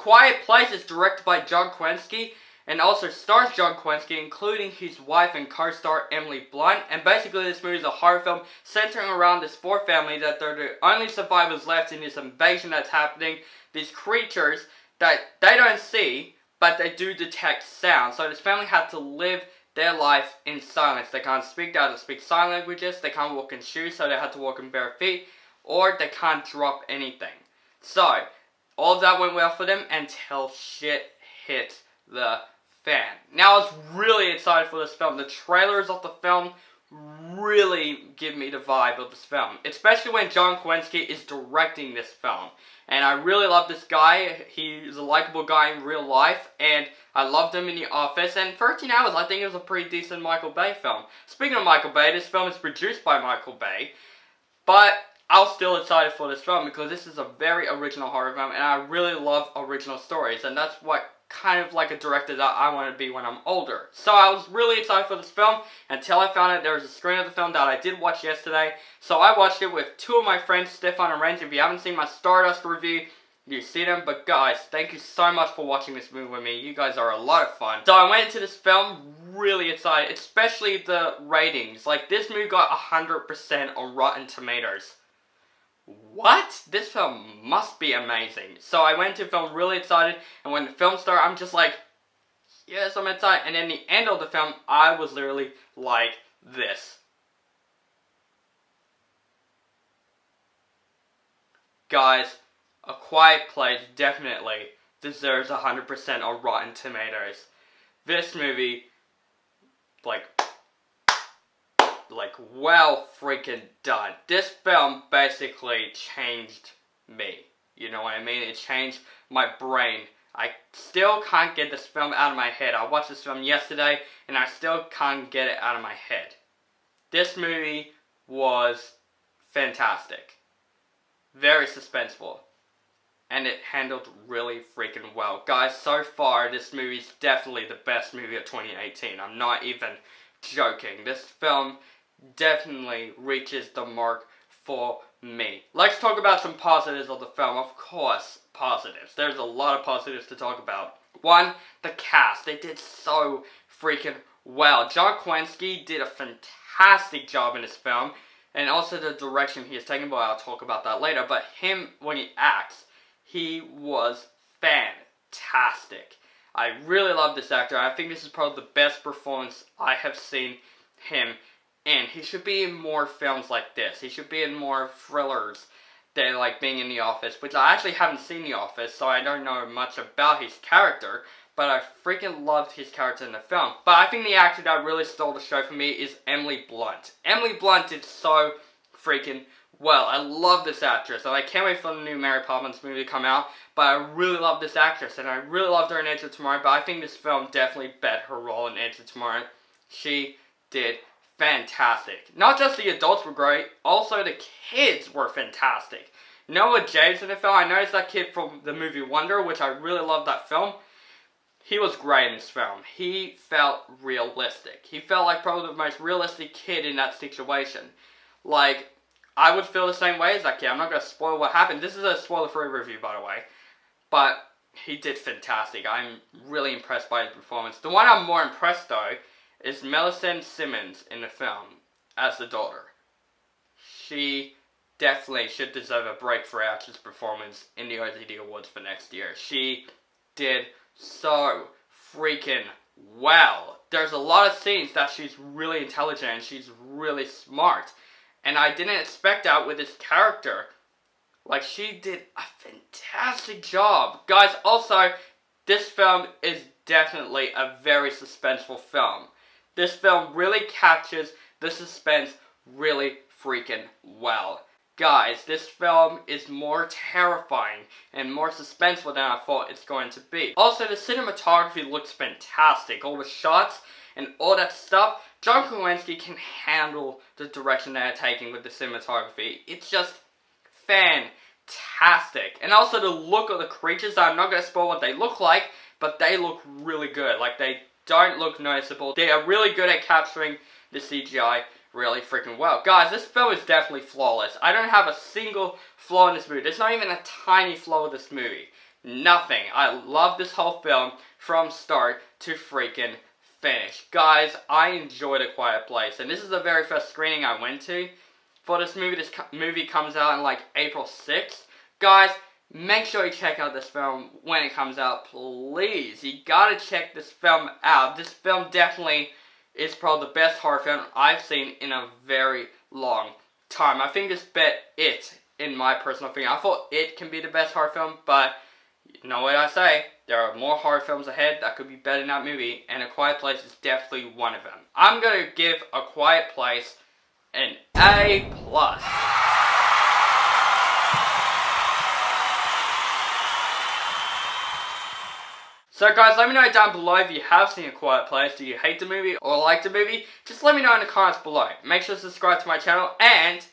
Quiet Place is directed by John Krasinski and also stars John Krasinski, including his wife and co-star Emily Blunt. And basically this movie is a horror film centering around this four family that they're the only survivors left in this invasion that's happening. These creatures that they don't see, but they do detect sound. So this family had to live their life in silence. They can't speak, they have to speak sign languages, they can't walk in shoes, so they had to walk in bare feet, or they can't drop anything. So, all of that went well for them until shit hit the fan. Now, I was really excited for this film. The trailers of the film really give me the vibe of this film, especially when John Krasinski is directing this film. And I really love this guy. He's a likable guy in real life, and I loved him in The Office. And 13 Hours, I think it was a pretty decent Michael Bay film. Speaking of Michael Bay, this film is produced by Michael Bay, but I was still excited for this film because this is a very original horror film, and I really love original stories, and that's what kind of like a director that I want to be when I'm older. So I was really excited for this film until I found out there was a screening of the film that I did watch yesterday. So I watched it with two of my friends, Stefan and Renz. If you haven't seen my Stardust review, you see them. But guys, thank you so much for watching this movie with me. You guys are a lot of fun. So I went into this film really excited, especially the ratings. Like, this movie got 100% on Rotten Tomatoes. What? This film must be amazing. So I went to the film really excited, and when the film started, I'm just like, yes, I'm excited. And then the end of the film, I was literally like this. Guys, A Quiet Place definitely deserves 100% on Rotten Tomatoes. This movie, like, well freaking done. This film basically changed me. You know what I mean? It changed my brain. I still can't get this film out of my head. I watched this film yesterday, and I still can't get it out of my head. This movie was fantastic. Very suspenseful. And it handled really freaking well. Guys, so far, this movie is definitely the best movie of 2018. I'm not even joking. This film definitely reaches the mark for me. Let's talk about some positives of the film. Of course, positives. There's a lot of positives to talk about. One, the cast. They did so freaking well. John Krasinski did a fantastic job in this film. And also the direction he is taking, but I'll talk about that later. But him, when he acts, he was fantastic. I really love this actor. I think this is probably the best performance I have seen him in. He should be in more films like this. He should be in more thrillers than like being in The Office, which I actually haven't seen The Office, so I don't know much about his character, but I freaking loved his character in the film. But I think the actor that really stole the show for me is Emily Blunt. Emily Blunt did so freaking well. I love this actress, and I can't wait for the new Mary Poppins movie to come out, but I really love this actress, and I really loved her in Edge of Tomorrow, but I think this film definitely bet her role in Edge of Tomorrow. She did fantastic. Not just the adults were great, also the kids were fantastic. Noah James in the film, I noticed that kid from the movie Wonder, which I really loved that film. He was great in this film. He felt realistic. He felt like probably the most realistic kid in that situation. Like, I would feel the same way as that kid. I'm not going to spoil what happened. This is a spoiler-free review, by the way. But he did fantastic. I'm really impressed by his performance. The one I'm more impressed, though, is Millicent Simmons in the film as the daughter. She definitely should deserve a break for her actress performance in the OTD Awards for next year. She did so freaking well. There's a lot of scenes that she's really intelligent and she's really smart. And I didn't expect that with this character. Like, she did a fantastic job. Guys, also, this film is definitely a very suspenseful film. This film really captures the suspense really freaking well. Guys, this film is more terrifying and more suspenseful than I thought it's going to be. Also, the cinematography looks fantastic. All the shots and all that stuff. John Krasinski can handle the direction they're taking with the cinematography. It's just fantastic. And also the look of the creatures, I'm not going to spoil what they look like, but they look really good. Like, they don't look noticeable. They are really good at capturing the CGI really freaking well. Guys, this film is definitely flawless. I don't have a single flaw in this movie. There's not even a tiny flaw in this movie. nothing. I love this whole film from start to freaking finish. Guys, I enjoyed A Quiet Place, and this is the very first screening I went to for this movie. This movie comes out in like April 6th. Guys, make sure you check out this film when it comes out, please. You gotta check this film out. This film definitely is probably the best horror film I've seen in a very long time. I think this bet It, in my personal opinion. I thought It can be the best horror film, but you know what I say, there are more horror films ahead that could be better than that movie, and A Quiet Place is definitely one of them. I'm gonna give A Quiet Place an A+. So guys, let me know down below if you have seen A Quiet Place. Do you hate the movie or like the movie? Just let me know in the comments below. Make sure to subscribe to my channel, and